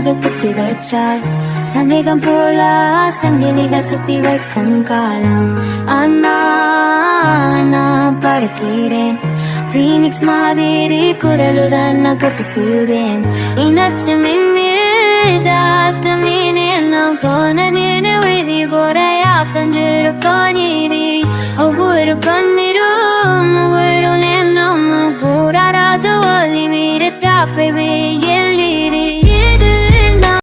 நிலாவை குத்தி வச்சாள். சந்தேகம் போல சங்கிலிகள் சுத்தி வைக்கும் காலம். அண்ணா நான் பறக்கிறேன், ஃபீனிக்ஸ் மாதிரி குரலுடன் நான் கத்துக்கிறேன். இனச்சு மின்மீதாத்தம் நான் போனதின விதி போறையாக்கஞ்சிரு காணீரி. ஒவ்வொரு கண்ணீரும் ஒவ்வொரு நேரம் கூறாராத ஒளி வீர தாப்பை